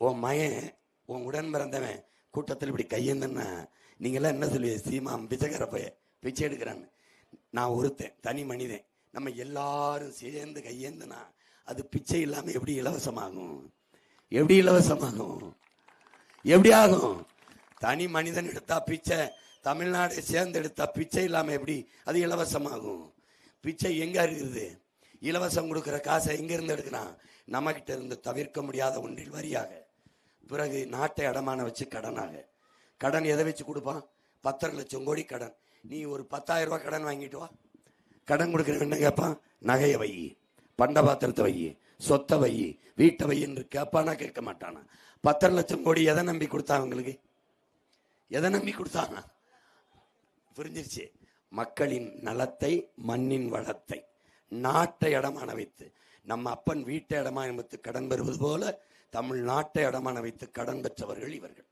உன் மயன் உன் உடன் பிறந்தவன் கூட்டத்தில் இப்படி கையேந்தன்னா நீங்களாம் என்ன சொல்லுவீங்க? சீமான் பிச்சைக்கார பைய பிச்சை எடுக்கிறான்னு. நான் ஒருத்தன் தனி மனிதன். நம்ம எல்லாரும் சேர்ந்து கையேந்தனா அது பிச்சை இல்லாம எப்படி இலவசமாகும்? எப்படி இலவசமாகும்? எப்படி ஆகும்? தனி மனிதன் எடுத்தா பிச்சை, தமிழ்நாடு சேர்ந்து எடுத்தா பிச்சை இல்லாம எப்படி அது இலவசமாகும்? பிச்சை எங்க இருக்குது? இலவசம் கொடுக்கிற காசை எங்க இருந்து எடுக்கிறான்? நம்ம கிட்ட இருந்து தவிர்க்க முடியாத ஒன்றில் வரியாக, பிறகு நாட்டை அடமான வச்சு கடனாக. கடன் எதை வச்சு கொடுப்பான்? 10 லட்சம் கோடி கடன். நீ ஒரு 10,000 ரூபாய் கடன் வாங்கிட்டு வா. கடன் கொடுக்குற என்ன கேட்பான்? நகையை வை, பண்ட பாத்திரத்தை வை, சொத்தை வை, வீட்டை வை என்று கேட்பானா? கேட்க மாட்டானா? 10 லட்சம் கோடி எதை நம்பி கொடுத்தான் அவங்களுக்கு? எதை நம்பி கொடுத்தாங்க? புரிஞ்சிருச்சு. மக்களின் நலத்தை, மண்ணின் வளத்தை, நாட்டை இடமான வைத்து, நம்ம அப்பன் வீட்டை இடமான வைத்து கடன் பெறுவது போல தமிழ்நாட்டை இடமான வைத்து கடன் பெற்றவர்கள் இவர்கள்.